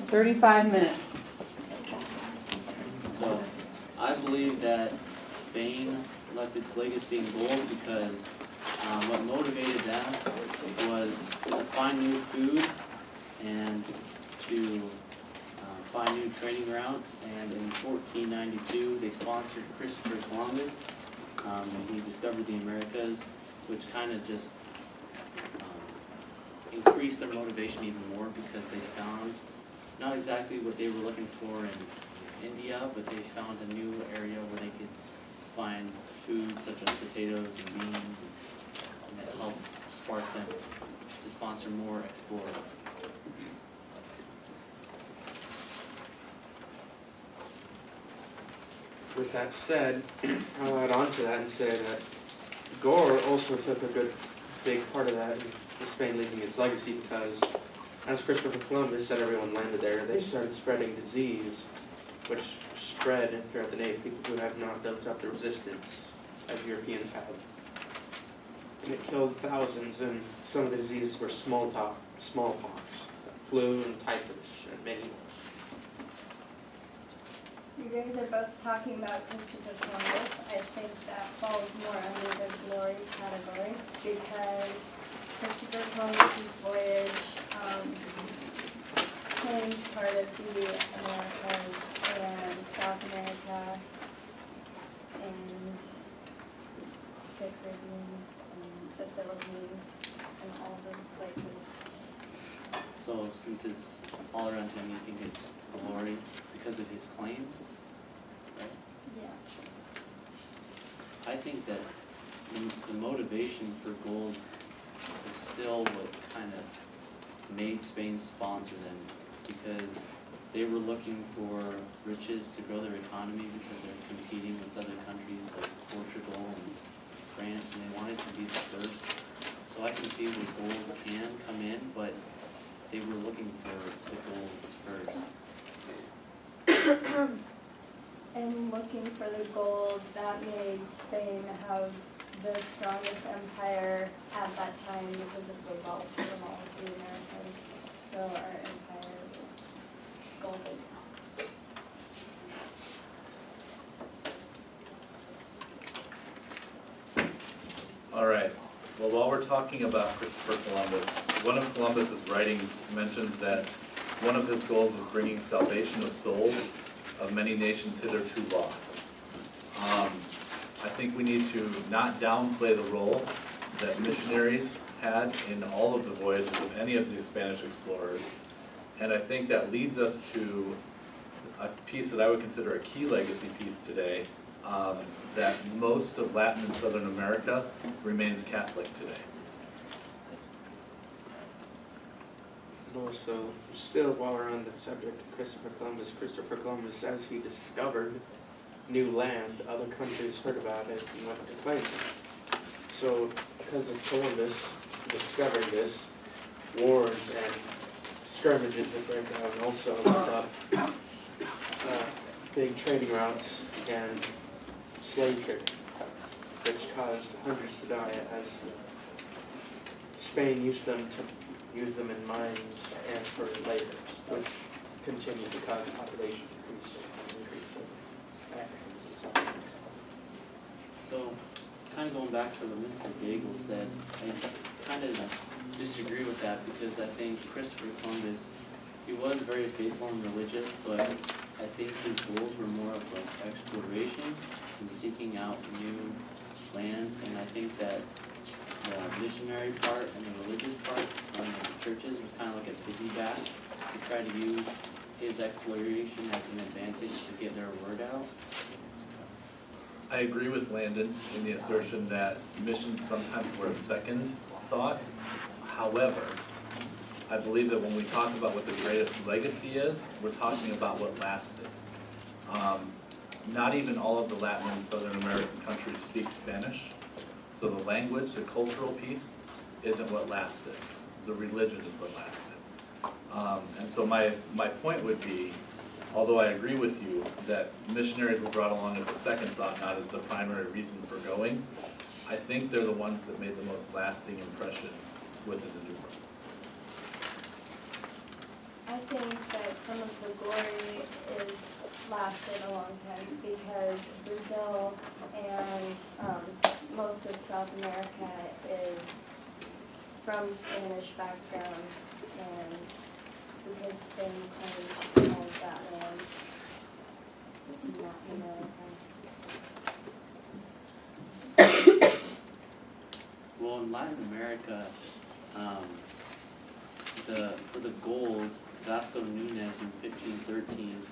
35 minutes. So, I believe that Spain left its legacy in gold because what motivated them was to find new food and to find new training grounds. And in 1492, they sponsored Christopher Columbus, and he discovered the Americas, which kind of just increased their motivation even more because they found not exactly what they were looking for in India, but they found a new area where they could find food such as potatoes and beans, and that helped spark them to sponsor more explorers. With that said, I'll add on to that and say that Gore also took a good big part of that in Spain leaving its legacy because as Christopher Columbus said everyone landed there, they started spreading disease which spread throughout the native people who have not built up the resistance as Europeans have. And it killed thousands, and some of the diseases were smallpox, flu, and typhus, and many more. You guys are both talking about Christopher Columbus. I think that falls more under the glory category because Christopher Columbus's voyage changed part of the Americas and South America and the Caribbean and the Philippines and all those places. So since it's all around him, you think it's glory because of his claims, right? Yeah. I think that the motivation for gold is still what kind of made Spain sponsor them, because they were looking for riches to grow their economy because they're competing with other countries like Portugal and France, and they wanted to be the first. So I can see where gold can come in, but they were looking for the gold first. And looking for the gold, that made Spain have the strongest empire at that time because of the wealth from all of the Americas. So our empire was golden. All right. Well, while we're talking about Christopher Columbus, one of Columbus's writings mentions that one of his goals was bringing salvation of souls of many nations hitherto lost. I think we need to not downplay the role that missionaries had in all of the voyages of any of the Spanish explorers. And I think that leads us to a piece that I would consider a key legacy piece today, that most of Latin and Southern America remains Catholic today. And also, still while we're on the subject of Christopher Columbus says he discovered new land. Other countries heard about it and went to claim it. So, because of Columbus discovering this, wars and skirmishes would break out, and also big trading routes and slave trade, which caused hundreds to die as Spain used them in mines and for labor, which continued to cause population increase of Africans and South Americans. So, kind of going back to what Mr. Gagel said, I kind of disagree with that because I think Christopher Columbus, he was very faithful and religious, but I think his goals were more of like exploration and seeking out new lands, and I think that the missionary part and the religious part from the churches was kind of like a piggyback to try to use his exploration as an advantage to get their word out. I agree with Landon in the assertion that missions sometimes were a second thought. However, I believe that when we talk about what the greatest legacy is, we're talking about what lasted. Not even all of the Latin and Southern American countries speak Spanish. So the language, the cultural piece, isn't what lasted. The religion is what lasted. And so my point would be, although I agree with you that missionaries were brought along as a second thought, not as the primary reason for going, I think they're the ones that made the most lasting impression within the New World. I think that some of the glory is lasted a long time because Brazil and most of South America is from Spanish background, and because Spain claimed all of that land, not America. Well, in Latin America, for the gold, Vasco Nunez in 1513,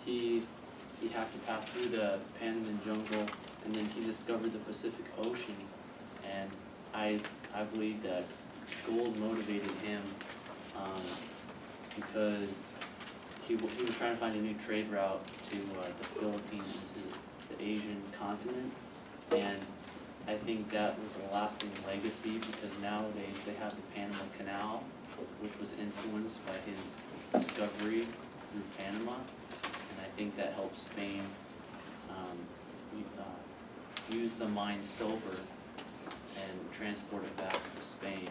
he had to pass through the Panamanian jungle, and then he discovered the Pacific Ocean. And I believe that gold motivated him because he was trying to find a new trade route to the Philippines and to the Asian continent, and I think that was a lasting legacy because nowadays they have the Panama Canal, which was influenced by his discovery through Panama, and I think that helped Spain use the mined silver and transport it back to Spain.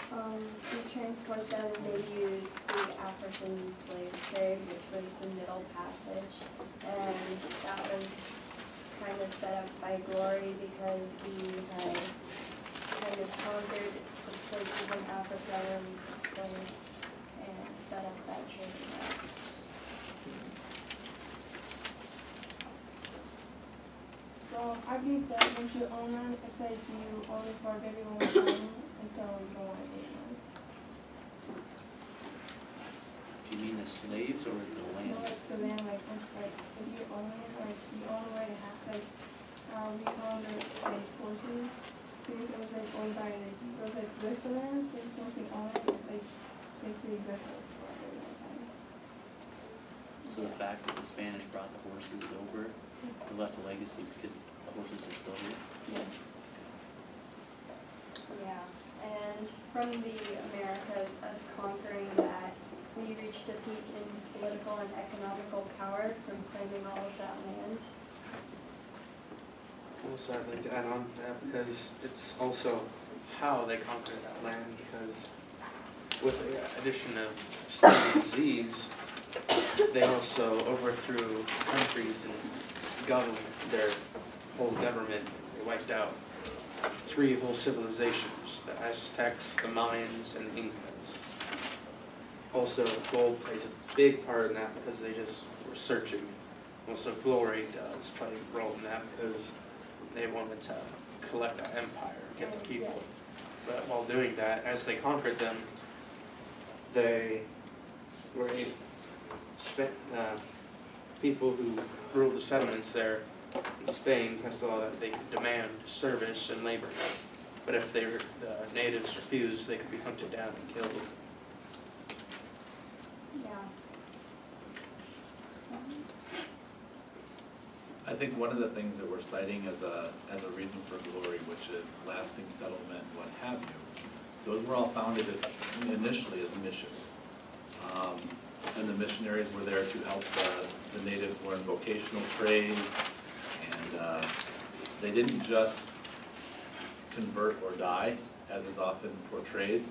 To transport them, they used the African slave trade, which was the Middle Passage, and that was kind of set up by glory because we had kind of conquered the places in Africa where we took slaves and set up that trade route. So I believe that once you own land, it says you own it for a very long time until you don't want to take land. Do you mean the slaves or the land? Like the land, like if you own it, like you own the right half, like we own the like horses. Because it was like owned by like it was like with the land, so you don't own it, it's like basically aggressive for a very long time. So the fact that the Spanish brought the horses over, it left a legacy because the horses are still here. Yeah. Yeah, and from the Americas, us conquering that, we reached a peak in political and economical power from claiming all of that land. Also, I'd like to add on to that because it's also how they conquered that land, because with the addition of Spain disease, they also overthrew countries and governed their whole government. They wiped out 3 whole civilizations, the Aztecs, the Mayans, and the Incas. Also, gold plays a big part in that because they just were searching. Also, glory does play a role in that because they wanted to collect that empire, get the people. Yes. But while doing that, as they conquered them, they were people who ruled the settlements there in Spain has the law that they could demand service and labor. But if the natives refused, they could be hunted down and killed. Yeah. I think one of the things that we're citing as a reason for glory, which is lasting settlement, what have you, those were all founded initially as missions. And the missionaries were there to help the natives learn vocational trades, and they didn't just convert or die, as is often portrayed.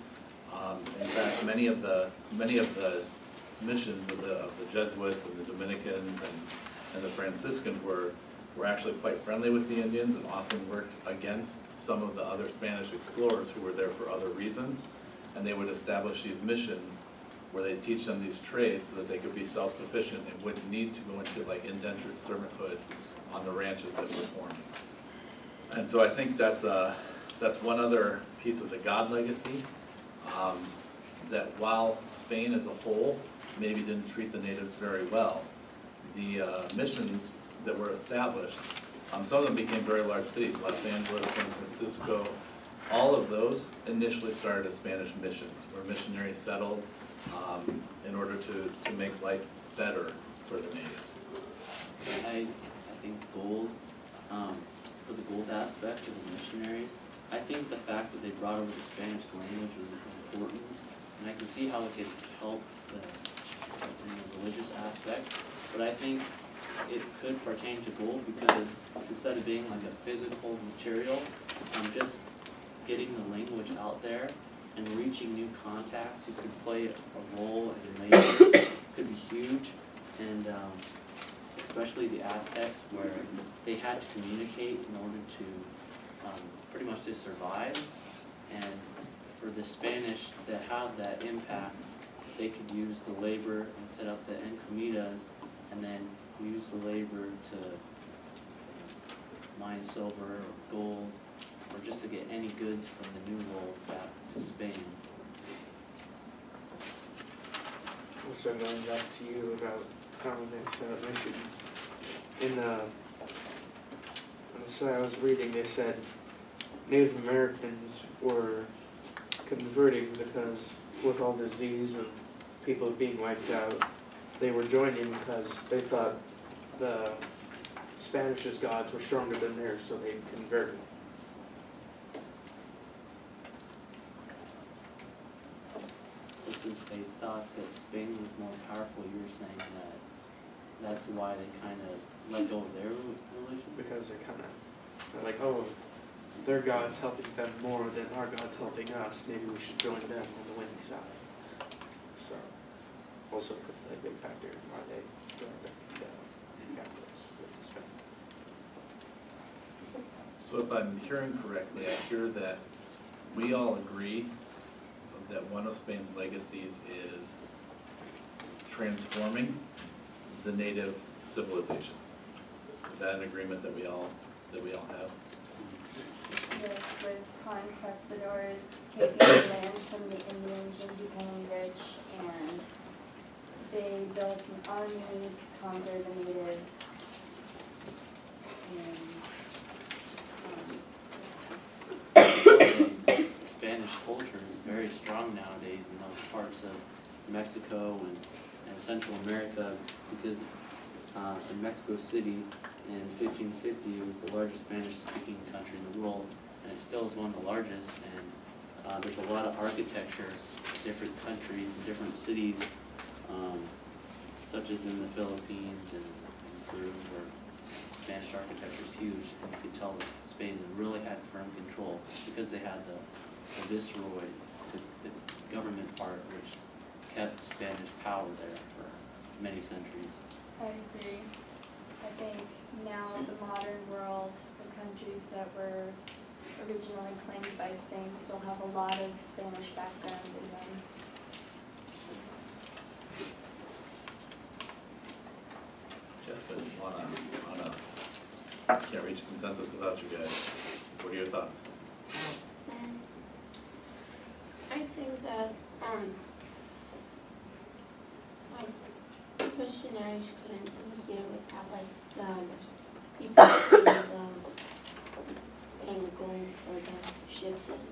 In fact, many of the missions of the Jesuits and the Dominicans and the Franciscans were actually quite friendly with the Indians and often worked against some of the other Spanish explorers who were there for other reasons. And they would establish these missions where they'd teach them these trades so that they could be self-sufficient and wouldn't need to go into like indentured servanthood on the ranches that were forming. And so I think that's one other piece of the God legacy, that while Spain as a whole maybe didn't treat the natives very well, the missions that were established, some of them became very large cities, Los Angeles, San Francisco, all of those initially started as Spanish missions, where missionaries settled in order to make life better for the natives. I think gold, for the gold aspect of the missionaries, I think the fact that they brought over the Spanish language was important, and I can see how it could help the religious aspect, but I think it could pertain to gold because instead of being like a physical material, just getting the language out there and reaching new contacts who could play a role in labor could be huge. And especially the Aztecs, where they had to communicate in order to pretty much to survive. And for the Spanish that have that impact, they could use the labor and set up the encomiendas, and then use the labor to mine silver or gold, or just to get any goods from the New World back to Spain. Also going back to you about comments missions. In the site I was reading, they said Native Americans were converting because with all disease and people being wiped out, they were joining because they thought the Spanish's gods were stronger than theirs, so they'd convert. So since they thought that Spain was more powerful, you were saying that that's why they kind of let go of their religion? Because they're like, oh, their God's helping them more than our God's helping us. Maybe we should join them on the winning side. So, also could play a big factor in why they joined the Catholics with the Spain. So if I'm hearing correctly, I hear that we all agree that one of Spain's legacies is transforming the native civilizations. Is that an agreement that we all have? Yes, with conquistadors taking land from the Indians and becoming rich, and they built an army to conquer the natives. The Spanish culture is very strong nowadays in those parts of Mexico and Central America, because in Mexico City in 1550 it was the largest Spanish-speaking country in the world, and it still is one of the largest. And there's a lot of architecture, different countries and different cities, such as in the Philippines and Peru, where Spanish architecture is huge, and you could tell that Spain really had firm control because they had the viceroy, the government part, which kept Spanish power there for many centuries. I agree. I think now the modern world, the countries that were originally claimed by Spain still have a lot of Spanish background in them. Justin, can't reach consensus without you guys. What are your thoughts? I think that like missionaries couldn't be here without like the people paying the gold for the ship and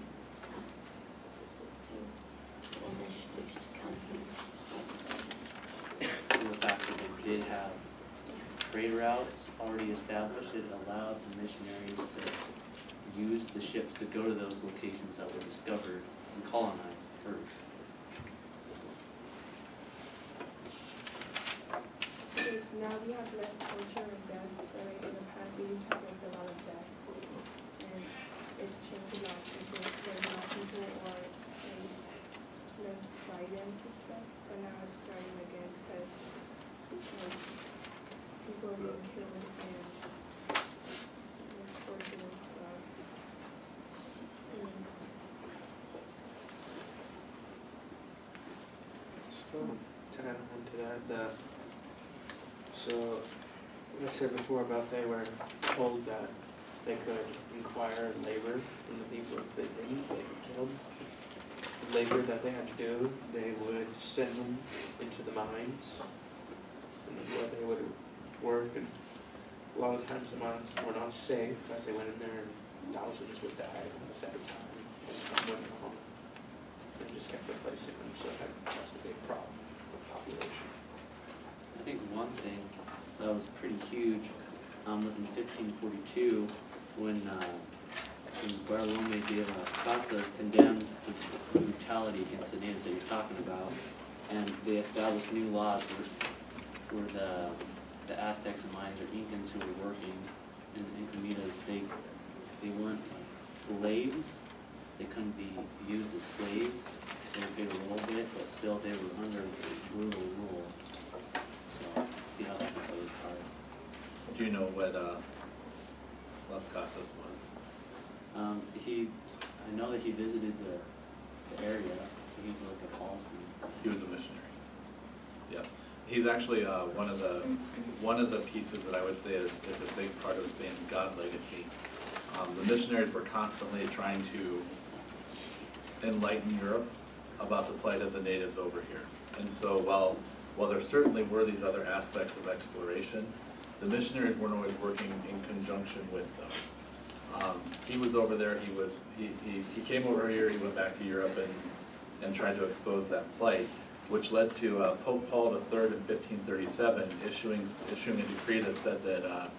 to missionaries to come here. And the fact that they did have trade routes already established, it allowed the missionaries to use the ships to go to those locations that were discovered and colonized first. So now we have less culture of death, but like in the past we used to have a lot of death. And it changed a lot because there's more people or less violence and stuff. But now it's starting again because people are being killed and tortured and stuff. So, to add on to that, so, like I said before about they were told that they could inquire labor from the people if they didn't, they get killed. The labor that they had to do, they would send them into the mines, and where they would work, and a lot of times the mines were not safe as they went in there and thousands would die at the same time, and some went home. They just kept replacing them, so that was a big problem with population. I think one thing that was pretty huge was in 1542 when Bartolome de las Casas condemned the brutality against the natives that you're talking about, and they established new laws where the Aztecs and Mayans or Incans who were working in Comidas, they weren't like slaves, they couldn't be used as slaves. They were paid a little bit, but still they were under brutal rule. So, see how that plays part. Do you know what Las Casas was? I know that he visited the area. He was like a policy. He was a missionary. Yeah, he's actually one of the pieces that I would say is a big part of Spain's God legacy. The missionaries were constantly trying to enlighten Europe about the plight of the natives over here. And so while there certainly were these other aspects of exploration, the missionaries weren't always working in conjunction with those. He was over there, he came over here, he went back to Europe and tried to expose that plight, which led to Pope Paul III in 1537 issuing a decree that said that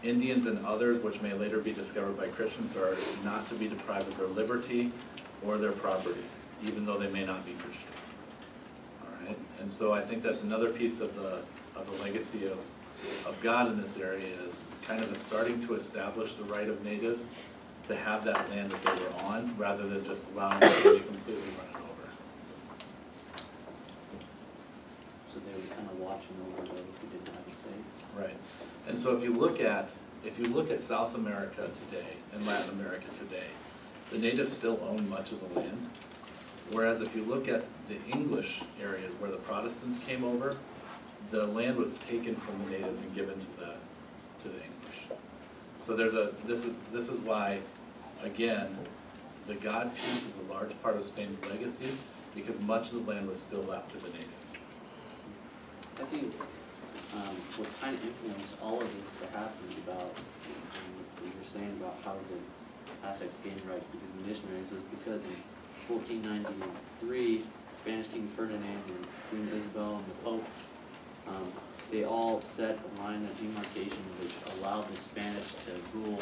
Indians and others which may later be discovered by Christians are not to be deprived of their liberty or their property, even though they may not be Christian. All right, and so I think that's another piece of the legacy of God in this area is kind of starting to establish the right of natives to have that land that they were on, rather than just allowing them to be completely run it over. So they were kind of watching over those who didn't have a say. Right. And so if you look at South America today and Latin America today, the natives still own much of the land. Whereas if you look at the English areas where the Protestants came over, the land was taken from the natives and given to the English. So this is why, again, the God piece is a large part of Spain's legacy, because much of the land was still left to the natives. I think what kind of influenced all of this to happen about what you were saying about how the Aztecs gained rights because of the missionaries was because in 1493, Spanish King Ferdinand and Queen Isabel and the Pope, they all set a line of demarcation which allowed the Spanish to rule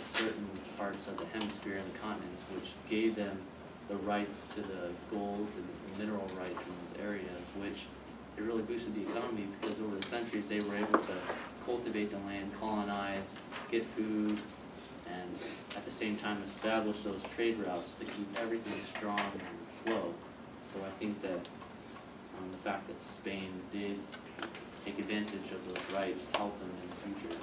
certain parts of the hemisphere and the continents, which gave them the rights to the gold and mineral rights in those areas, which it really boosted the economy because over the centuries they were able to cultivate the land, colonize, get food, and at the same time establish those trade routes to keep everything strong and flow. So I think that the fact that Spain did take advantage of those rights helped them in the future.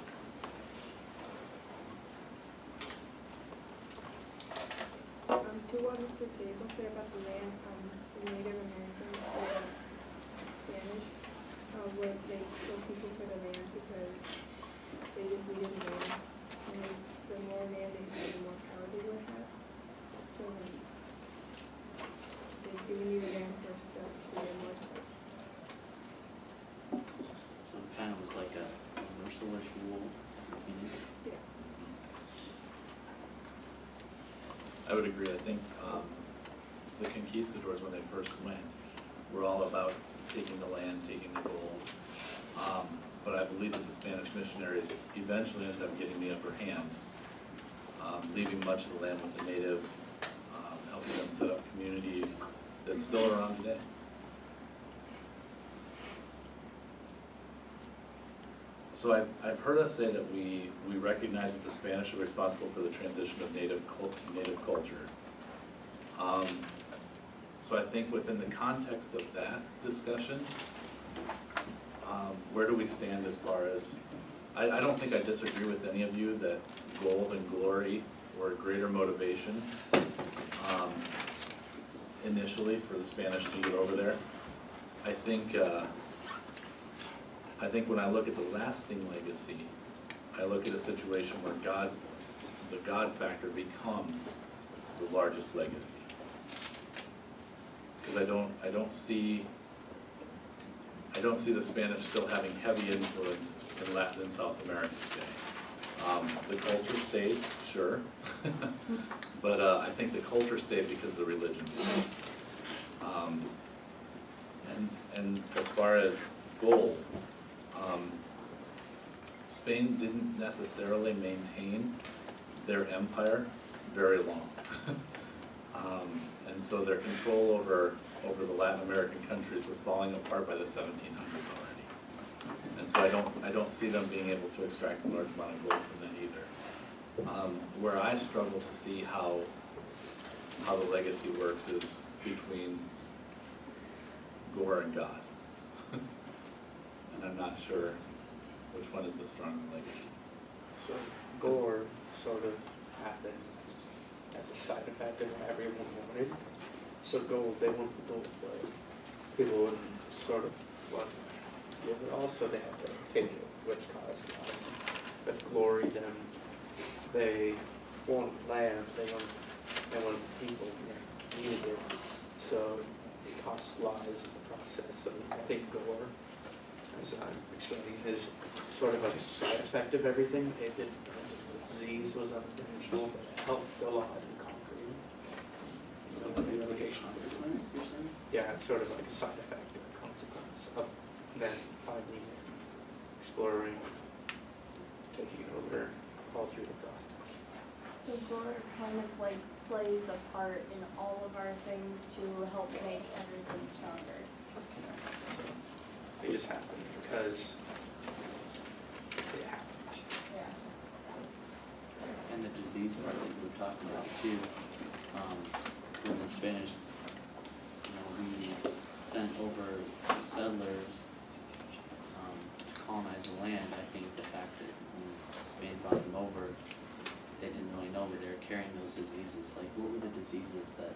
To what Mr. Diego said about the land, the Native Americans or the Spanish, would they kill people for the land because they just needed land, and the more land they had, the more power they would have. So they do need the land for stuff to get more stuff. So it kind of was like a merciless rule. Yeah. I would agree. I think the conquistadors, when they first went, were all about taking the land, taking the gold. But I believe that the Spanish missionaries eventually ended up getting the upper hand, leaving much of the land with the natives, helping them set up communities that still are around today. So I've heard us say that we recognize that the Spanish are responsible for the transition of native culture. So I think within the context of that discussion, where do we stand as far as, I don't think I disagree with any of you that gold and glory were a greater motivation initially for the Spanish to get over there. I think when I look at the lasting legacy, I look at a situation where the God factor becomes the largest legacy. Because I don't see the Spanish still having heavy influence in Latin and South America today. The culture stayed, sure, but I think the culture stayed because the religion stayed. And as far as gold, Spain didn't necessarily maintain their empire very long. And so their control over the Latin American countries was falling apart by the 1700s already. And so I don't see them being able to extract a large amount of gold from that either. Where I struggle to see how how the legacy works is between Gore and God. And I'm not sure which one is the stronger legacy. So Gore sort of happened as a side effect of what everyone wanted. So gold, they want the gold, but people wouldn't sort of want to give it all, so they had to take it, which caused a lot of glory. Then they want land, they want people that needed it, so it costs lives in the process. So I think Gore, as I'm explaining, is sort of like a side effect of everything. It did, disease was unintentional, but it helped a lot in conquering. So the implication of it. Consequence, you're saying? Yeah, it's sort of like a side effect or a consequence of them finding it, exploring, taking over all through the process. So Gore kind of like plays a part in all of our things to help make everything stronger. It just happened because it happened. Yeah. And the disease part that you were talking about too, when it's finished, we sent over settlers, to colonize the land. I think the fact that when Spain brought them over, they didn't really know that they were carrying those diseases. Like, what were the diseases that?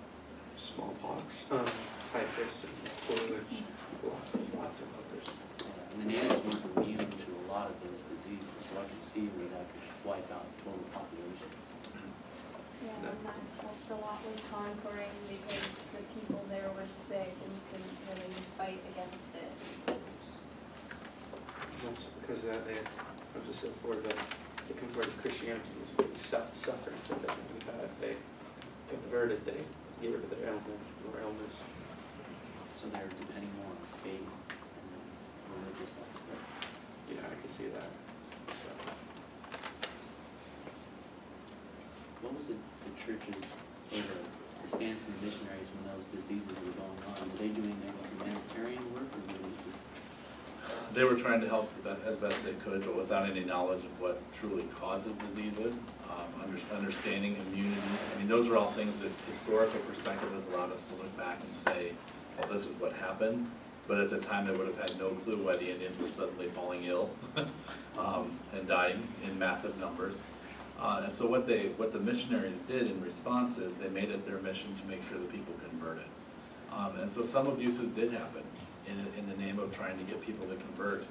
Smallpox, typhus, and flu, and lots of others. And the natives weren't immune to a lot of those diseases, so I can see where that could wipe out the total population. Yeah, and that helped a lot with conquering because the people there were sick and couldn't really fight against it. That's because they, as I said before, they converted Christianity to stop suffering, so that if they converted, they get rid of their ailment or illness. So they were depending more on faith and religious aspect. Yeah, I can see that. So, What was the churches or the stance of the missionaries when those diseases were going on? Were they doing their humanitarian work or religious? They were trying to help as best they could, but without any knowledge of what truly causes diseases, understanding immunity. I mean, those are all things that historical perspective has allowed us to look back and say, well, this is what happened. But at the time, they would have had no clue why the Indians were suddenly falling ill and dying in massive numbers. And so what the missionaries did in response is they made it their mission to make sure that people converted. And so some abuses did happen in the name of trying to get people to convert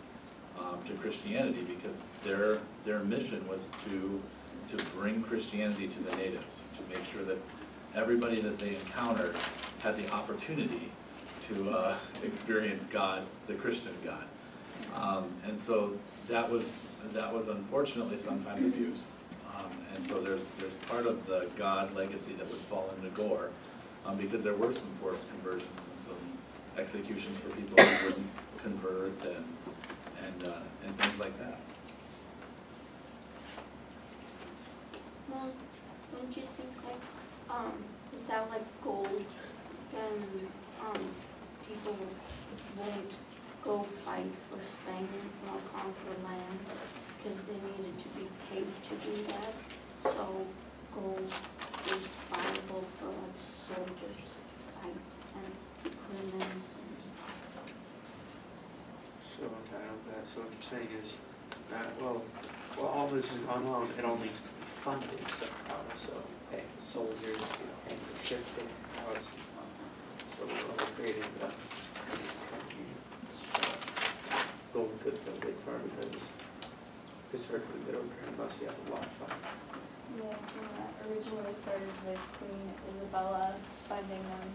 to Christianity, because their mission was to bring Christianity to the natives, to make sure that everybody that they encountered had the opportunity to experience God, the Christian God. And so that was unfortunately sometimes abused. And so there's part of the God legacy that would fall into Gore, because there were some forced conversions and some executions for people who wouldn't convert and things like that. Well, don't you think like, without like gold, then, people won't go fight for Spain or conquer land because they needed to be paid to do that. So gold is valuable for like soldiers fight and criminals. so okay, that's what I'm saying is that, well, all this has gone on, it all needs to be funded somehow, so paying the soldiers, paying the ship, paying the house. So we're all creating the gold could go a big part because historically they don't care unless you have a lot of fun. Yeah, so that originally started with Queen Isabella funding them.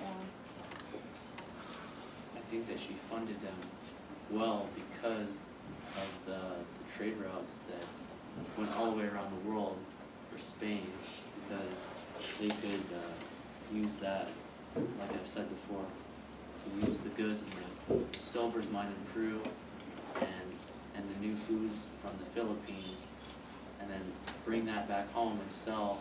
Yeah. I think that she funded them well because of the trade routes that went all the way around the world for Spain, because they could use that, like I've said before, to use the goods and the silver's mined in Peru and the new foods from the Philippines, and then bring that back home and sell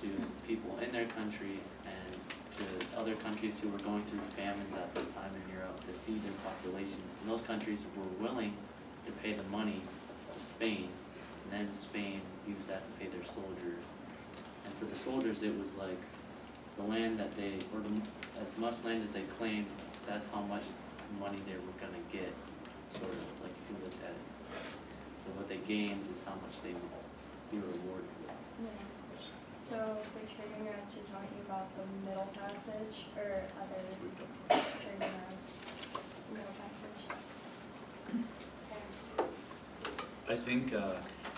to people in their country and to other countries who were going through famines at this time in Europe to feed their population. And those countries were willing to pay the money to Spain and then Spain used that to pay their soldiers. And for the soldiers, it was like the land that they, or as much land as they claimed, that's how much money they were gonna get, sort of, like if you looked at it. So what they gained is how much they would be rewarded with. Yeah. So for trading routes, you're talking about the Middle Passage or other trading routes? Middle Passage. I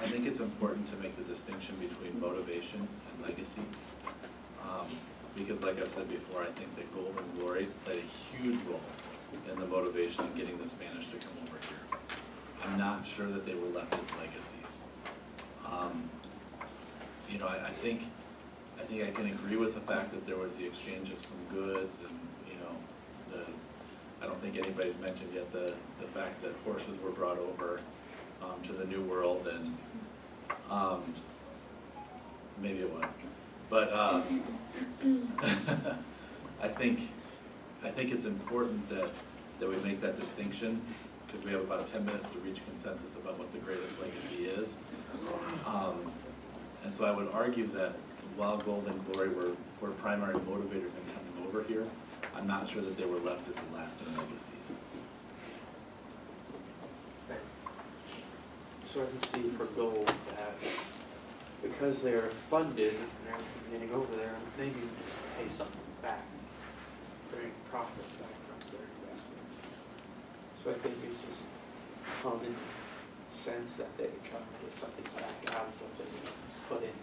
think it's important to make the distinction between motivation and legacy. Because like I've said before, I think that Gold and Glory played a huge role in the motivation in getting the Spanish to come over here. I'm not sure that they were left as legacies. You know, I think I can agree with the fact that there was the exchange of some goods and, you know, I don't think anybody's mentioned yet the fact that horses were brought over to the New World, and maybe it was, but I think it's important that we make that distinction, because we have about 10 minutes to reach consensus about what the greatest legacy is. And so I would argue that while Gold and Glory were primary motivators in coming over here, I'm not sure that they were left as the lasting legacies. So I can see for Gold that because they are funded and they're getting over there, they need to pay something back, bring profit back from their investments. So I think it's just common sense that they try to get something back out of what they put in.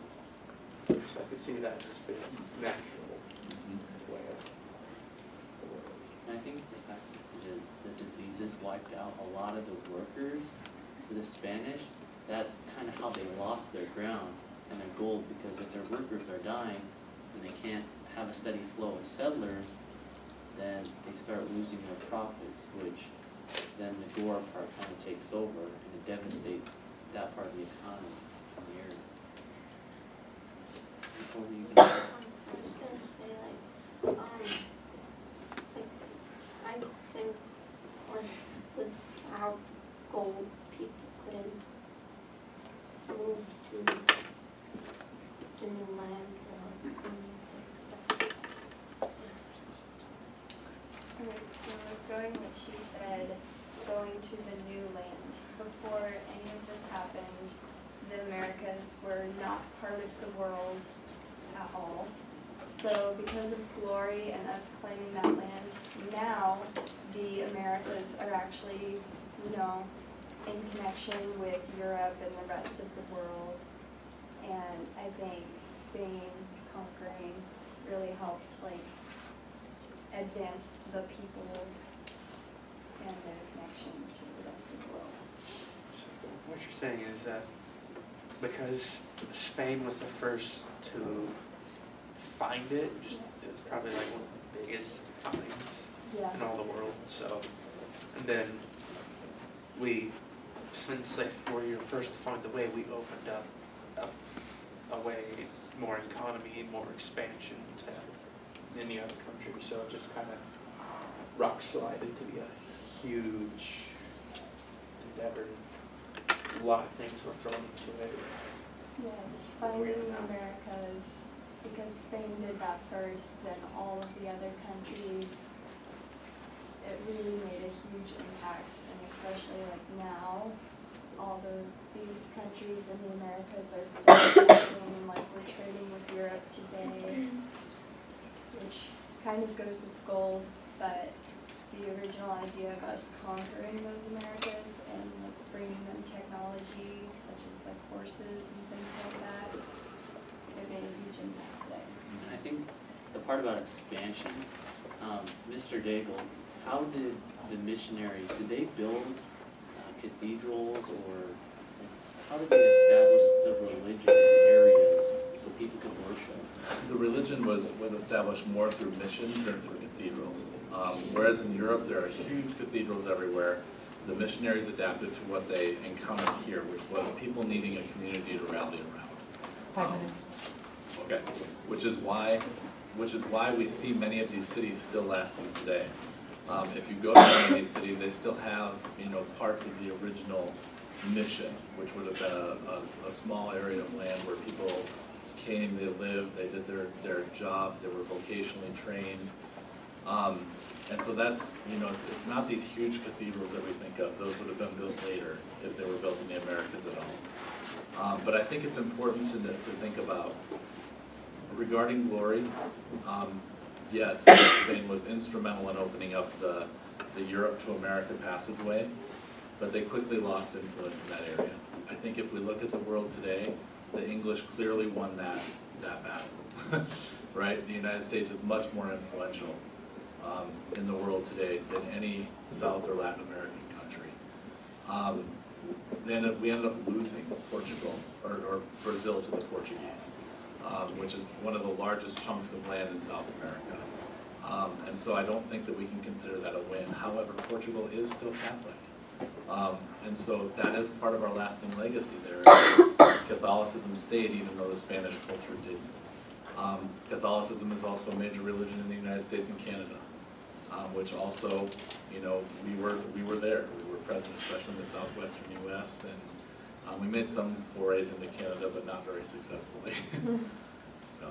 So I could see that as being natural way of the world. And I think the fact that the diseases wiped out a lot of the workers for the Spanish, that's kind of how they lost their ground and their gold, because if their workers are dying and they can't have a steady flow of settlers, then they start losing their profits, which then the Gore part kind of takes over and it devastates that part of the economy in the area. Before we I was gonna say like, I think without gold, people couldn't move to new land or Alright, so going what she said, going to the new land. Before any of this happened, the Americas were not part of the world at all. So because of Glory and us claiming that land, now the Americas are actually, you know, in connection with Europe and the rest of the world. And I think Spain conquering really helped, like, advance the people and their connection to the rest of the world. So what you're saying is that because Spain was the first to find it, it was probably like one of the biggest finds Yeah. in all the world. So, and then since they were your first to find the way, we opened up a way, more economy, more expansion to any other country. So it just kind of rock slided to be a huge endeavor. A lot of things were thrown into it. Yes, finding the Americas, because Spain did that first, then all of the other countries, it really made a huge impact, and especially like now, all these countries in the Americas are still connecting, and like we're trading with Europe today, which kind of goes with gold, but the original idea of us conquering those Americas and like bringing them technology such as like horses and things like that, it made a huge impact there. And I think the part about expansion, Mr. Daigle, how did the missionaries, did they build cathedrals, or like, how did they establish the religion in areas so people could worship? The religion was established more through missions than through cathedrals. Whereas in Europe, there are huge cathedrals everywhere. The missionaries adapted to what they encountered here, which was people needing a community to rally around. 5 minutes. Okay, which is why we see many of these cities still lasting today. If you go to many of these cities, they still have, you know, parts of the original mission, which would have been a small area of land where people came, they lived, they did their jobs, they were vocationally trained. And so that's, you know, it's not these huge cathedrals that we think of. Those would have been built later if they were built in the Americas at all. But I think it's important to think about regarding glory. Yes, Spain was instrumental in opening up the Europe to America passageway, but they quickly lost influence in that area. I think if we look at the world today, the English clearly won that battle, right? The United States is much more influential in the world today than any South or Latin American country. We ended up losing Portugal or Brazil to the Portuguese, which is one of the largest chunks of land in South America. And so I don't think that we can consider that a win. However, Portugal is still Catholic. And so that is part of our lasting legacy there. Catholicism stayed even though the Spanish culture didn't. Catholicism is also a major religion in the United States and Canada, which also, you know, we were there. We were present, especially in the southwestern U.S. And we made some forays into Canada, but not very successfully. So.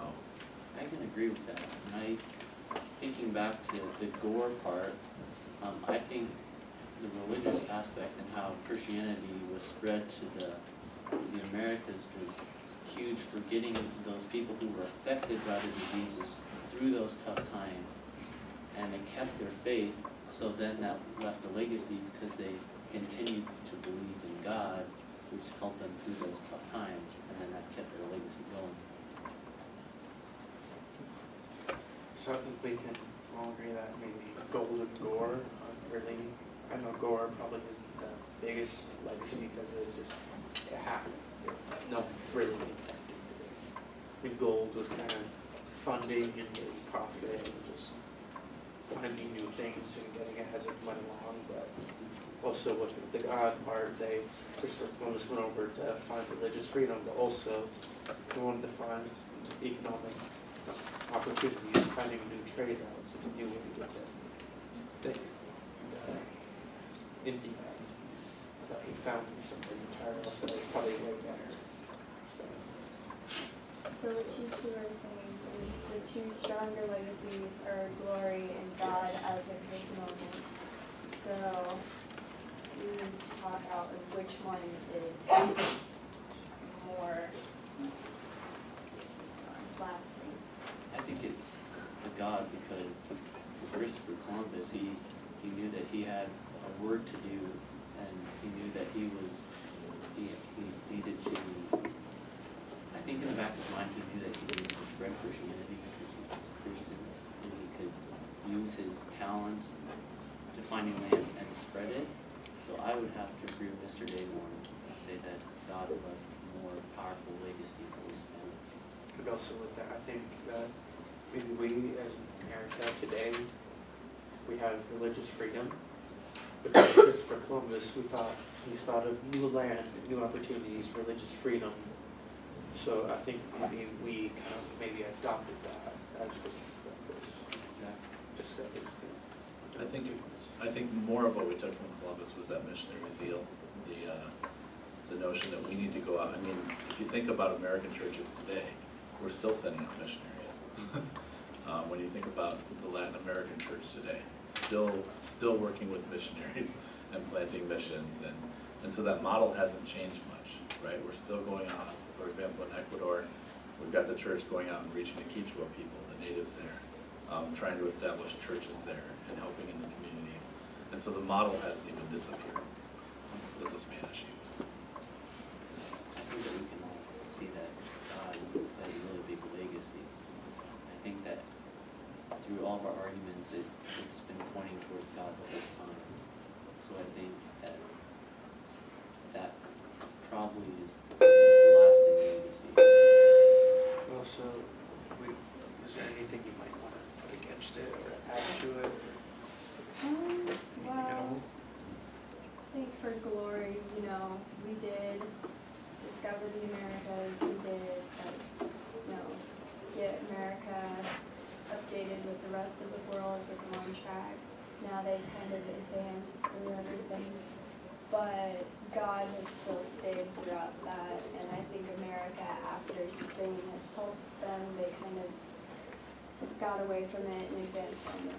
I can agree with that. And thinking back to the Gore part, I think the religious aspect and how Christianity was spread to the Americas was huge for getting those people who were affected by the diseases through those tough times, and they kept their faith. So then that left a legacy because they continued to believe in God, which helped them through those tough times, and then that kept their legacy going. So I think we can all agree that maybe Gold and Gore really, I know Gore probably isn't the biggest legacy because it's just, it happened. No, really. I mean, Gold was kind of funding and getting profit and just finding new things and getting it as it went along, but also with the God part, Christopher Columbus went over to find religious freedom, but also he wanted to find economic opportunities, finding new trade routes and new way to get there. India, that he found something entirely else that was probably way better. So what you two are saying is the two stronger legacies are glory and God as of this moment. So you talk out of which one is more lasting. I think it's the God because Christopher Columbus, he knew that he had a work to do, and he knew that he needed to, I think in the back of his mind, he knew that he needed to spread Christianity because he was a Christian, and he could use his talents to finding lands and spread it. So I would have to agree with Mr. Dayborn and say that God left a more powerful legacy for this family. But also with that, I think that maybe we as America today, we have religious freedom. Because Christopher Columbus, he's thought of new land, new opportunities, religious freedom. So I think maybe we kind of maybe adopted that as Christopher Columbus. I think more of what we took from Columbus was that missionary zeal, the notion that we need to go out. I mean, if you think about American churches today, we're still sending out missionaries. When you think about the Latin American church today, still working with missionaries and planting missions, and so that model hasn't changed much, right? We're still going out. For example, in Ecuador, we've got the church going out and reaching the Quechua people, the natives there, trying to establish churches there and helping in the communities. And so the model hasn't even disappeared that the Spanish used. I think that we can all see that God had a really big legacy. I think that through all of our arguments, it's been pointing towards God the whole time. So I think that probably is the lasting legacy. Also, is there anything you might want to put against it or add to it? Well, I think for glory, we did discover the Americas, we did, get America updated with the rest of the world, get them on track. Now they've kind of advanced through everything. but God has still stayed throughout that, and I think America, after Spain had helped them, they kind of got away from it and advanced on their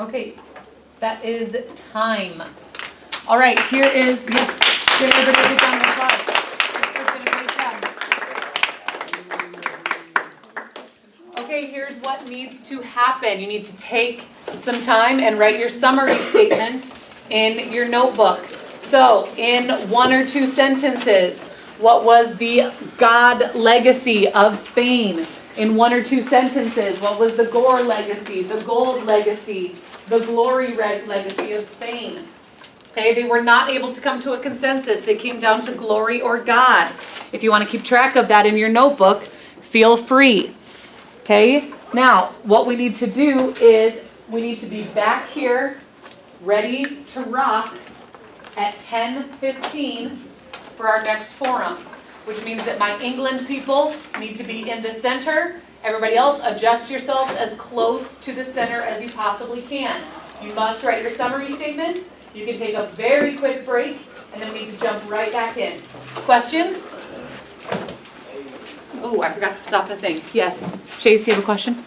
own. Okay, that is time. All right, here is, yes, give everybody a big round of applause. Kristen did a great job. Okay, here's what needs to happen. You need to take some time and write your summary statements in your notebook. So, in 1 or 2 sentences, what was the God legacy of Spain? In 1 or 2 sentences, what was the Gore legacy, the gold legacy, the glory legacy of Spain? Okay, they were not able to come to a consensus. They came down to glory or God. If you want to keep track of that in your notebook, feel free. Okay, now what we need to do is we need to be back here, ready to rock at 10:15 for our next forum, which means that my England people need to be in the center. Everybody else, adjust yourselves as close to the center as you possibly can. You must write your summary statements. You can take a very quick break, and then we need to jump right back in. Questions? Oh, I forgot to stop the thing. Yes, Chase, you have a question?